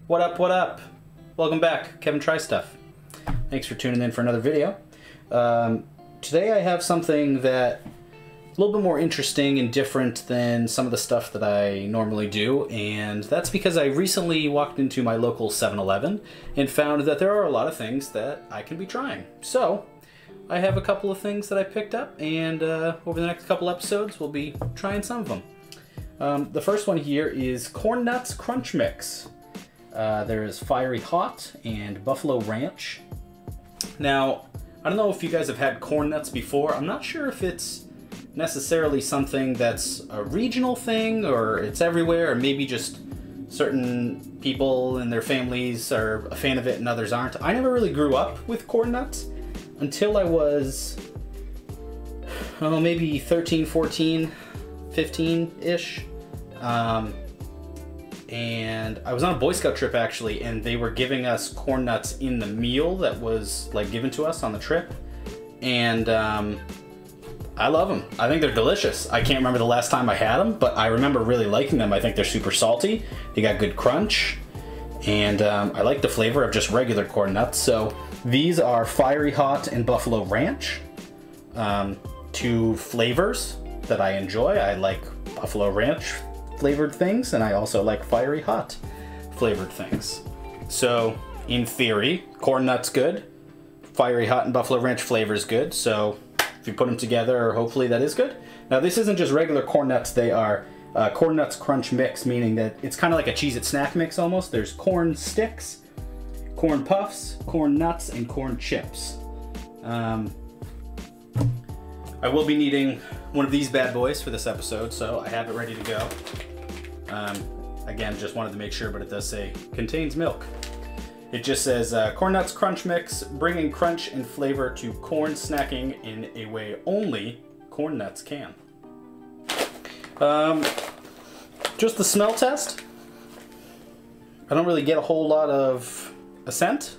What up, what up? Welcome back, Kevin Try Stuff. Thanks for tuning in for another video. Today I have something that a little bit more interesting and different than some of the stuff that I normally do, and that's because I recently walked into my local 7-Eleven and found that there are a lot of things that I can be trying. So, I have a couple of things that I picked up, and over the next couple episodes we'll be trying some of them. The first one here is Corn Nuts Crunch Mix. There is Fiery Hot and Buffalo Ranch. Now, I don't know if you guys have had corn nuts before. I'm not sure if it's necessarily something that's a regional thing or it's everywhere, or maybe just certain people and their families are a fan of it and others aren't. I never really grew up with corn nuts until I was, maybe 13, 14, 15-ish. And I was on a Boy Scout trip actually, and they were giving us corn nuts in the meal that was like given to us on the trip. And I love them. I think they're delicious. I can't remember the last time I had them, but I remember really liking them. I think they're super salty. They got good crunch. And I like the flavor of just regular corn nuts. So these are Fiery Hot and Buffalo Ranch. Two flavors that I enjoy. I like Buffalo Ranch flavored things, and I also like Fiery Hot flavored things. So in theory, corn nuts good, Fiery Hot and Buffalo Ranch flavor is good. So if you put them together, hopefully that is good. Now this isn't just regular corn nuts, they are Corn Nuts Crunch Mix, meaning that it's kind of like a Cheez-It snack mix almost. There's corn sticks, corn puffs, corn nuts, and corn chips. I will be needing one of these bad boys for this episode, so I have it ready to go. Again, just wanted to make sure, but it does say contains milk. It just says Corn Nuts Crunch Mix, bringing crunch and flavor to corn snacking in a way only corn nuts can. Just the smell test. I don't really get a whole lot of a scent,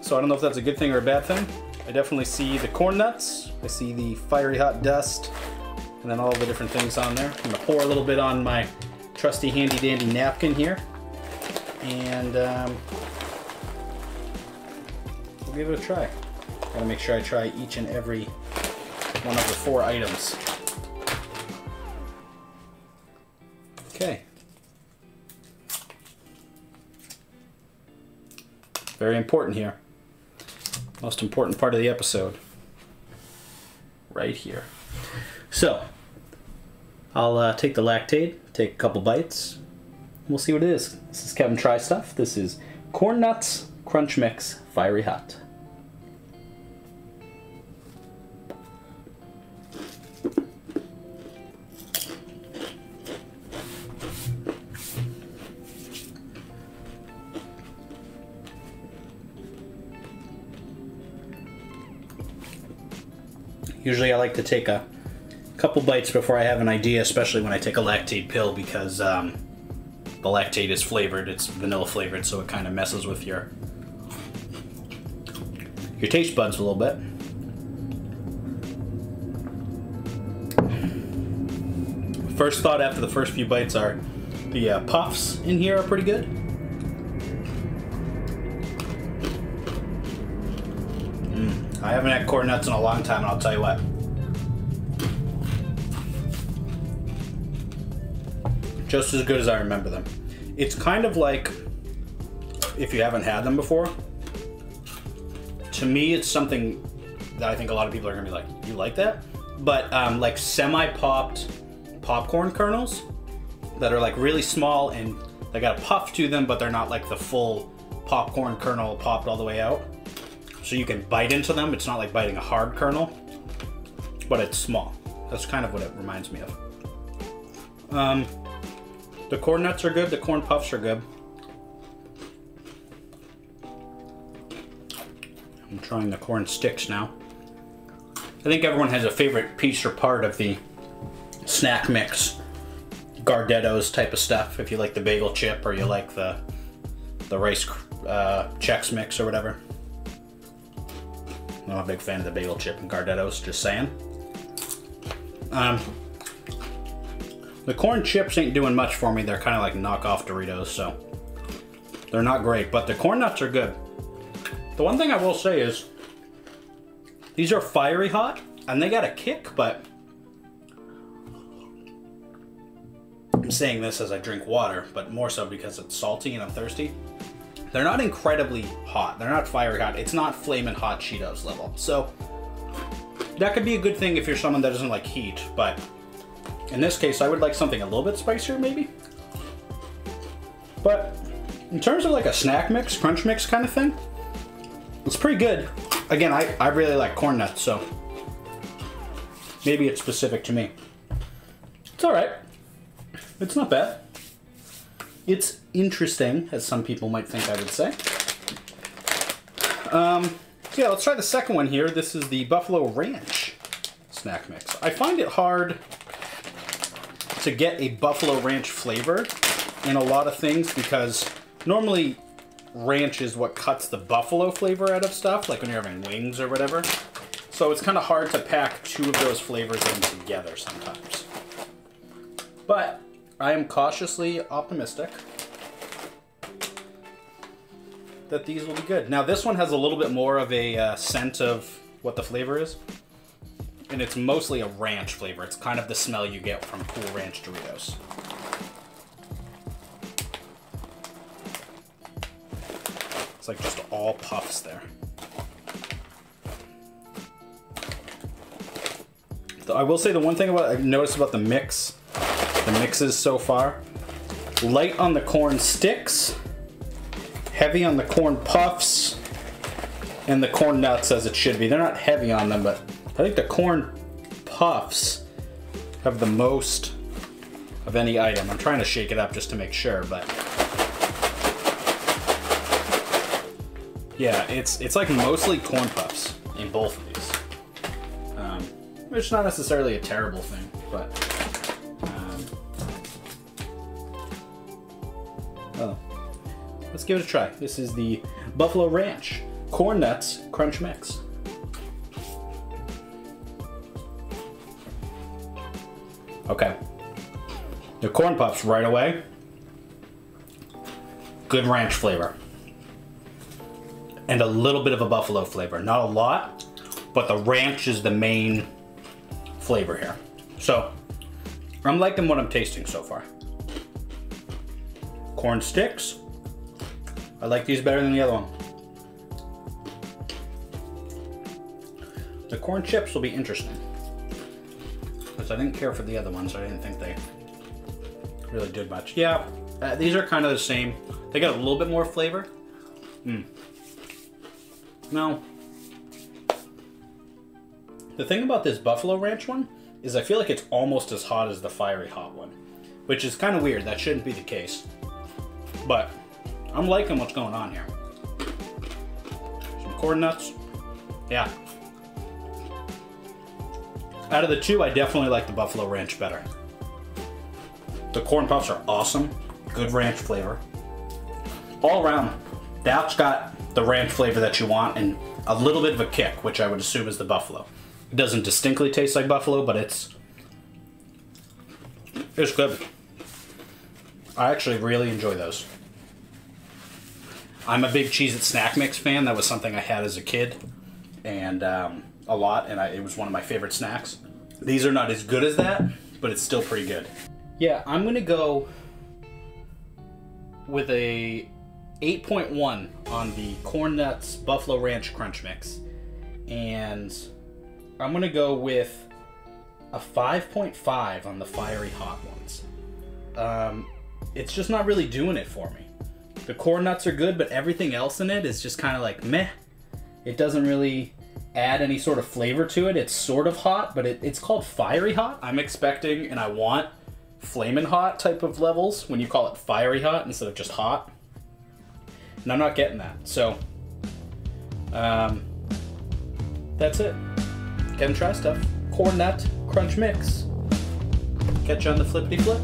so I don't know if that's a good thing or a bad thing. I definitely see the corn nuts, I see the Fiery Hot dust, and then all the different things on there. I'm gonna pour a little bit on my trusty handy dandy napkin here, and we'll give it a try. Gotta make sure I try each and every one of the 4 items. Okay. Very important here. Most important part of the episode. Right here. So, I'll take the Lactaid, take a couple bites, and we'll see what it is. This is Kevin Try Stuff. This is Corn Nuts Crunch Mix Fiery Hot. Usually I like to take a couple bites before I have an idea, especially when I take a Lactaid pill, because the Lactaid is flavored. It's vanilla flavored, so it kind of messes with your taste buds a little bit. First thought after the first few bites are the puffs in here are pretty good. I haven't had corn nuts in a long time, and I'll tell you what. Just as good as I remember them. It's kind of like, if you haven't had them before, to me it's something that I think a lot of people are gonna be like, you like that? But like semi-popped popcorn kernels that are like really small, and they got a puff to them, but they're not like the full popcorn kernel popped all the way out. So you can bite into them. It's not like biting a hard kernel, but it's small. That's kind of what it reminds me of. The corn nuts are good. The corn puffs are good. I'm trying the corn sticks now. I think everyone has a favorite piece or part of the snack mix. Gardettos type of stuff, if you like the bagel chip or you like the rice Chex Mix or whatever. I'm a big fan of the bagel chip and Gardettos, just saying. The corn chips ain't doing much for me. They're kind of like knockoff Doritos, so They're not great, but the corn nuts are good. The one thing I will say is, these are fiery hot, and they got a kick, but I'm saying this as I drink water, but more so because it's salty and I'm thirsty. They're not incredibly hot. They're not fiery hot. It's not flamin' hot Cheetos level. So that could be a good thing if you're someone that doesn't like heat, but in this case, I would like something a little bit spicier maybe. But in terms of like a snack mix, crunch mix kind of thing, it's pretty good. Again, I really like corn nuts, so maybe it's specific to me. It's all right. It's not bad. It's interesting, as some people might think I would say. Yeah, let's try the second one here. This is the Buffalo Ranch snack mix. I find it hard to get a Buffalo Ranch flavor in a lot of things because normally ranch is what cuts the buffalo flavor out of stuff, like when you're having wings or whatever. So it's kind of hard to pack two of those flavors in together sometimes. But I am cautiously optimistic that these will be good. Now this one has a little bit more of a scent of what the flavor is. And it's mostly a ranch flavor. It's kind of the smell you get from Cool Ranch Doritos. It's like just all puffs there. I will say the one thing I've noticed about the mixes so far, light on the corn sticks, heavy on the corn puffs, and the corn nuts as it should be. They're not heavy on them, but I think the corn puffs have the most of any item. I'm trying to shake it up just to make sure, but yeah, it's like mostly corn puffs in both of these. Which is not necessarily a terrible thing, but oh, let's give it a try. This is the Buffalo Ranch Corn Nuts Crunch Mix. Okay, the corn puffs right away. Good ranch flavor. And a little bit of a buffalo flavor. Not a lot, but the ranch is the main flavor here. So, I'm liking what I'm tasting so far. Corn sticks. I like these better than the other one. The corn chips will be interesting. Because I didn't care for the other ones. I didn't think they really did much. Yeah, these are kind of the same. They got a little bit more flavor. No. The thing about this Buffalo Ranch one is I feel like it's almost as hot as the fiery hot one, which is kind of weird. That shouldn't be the case. But I'm liking what's going on here. Some corn nuts. Yeah. Out of the two, I definitely like the Buffalo Ranch better. The corn puffs are awesome. Good ranch flavor. All around, that's got the ranch flavor that you want and a little bit of a kick, which I would assume is the buffalo. It doesn't distinctly taste like buffalo, but it's good. I actually really enjoy those. I'm a big Cheez-It snack mix fan. That was something I had as a kid and a lot, and it was one of my favorite snacks. These are not as good as that, but it's still pretty good. Yeah, I'm gonna go with a 8.1 on the Corn Nuts Buffalo Ranch Crunch Mix. And I'm gonna go with a 5.5 on the Fiery Hot ones. It's just not really doing it for me. The corn nuts are good, but everything else in it is just kind of like meh. It doesn't really add any sort of flavor to it. It's sort of hot, but it's called Fiery Hot. I'm expecting, and I want, flamin' hot type of levels when you call it Fiery Hot instead of just hot. And I'm not getting that. So, that's it. Get and try stuff. Corn Nut Crunch Mix. Catch you on the flippity flip.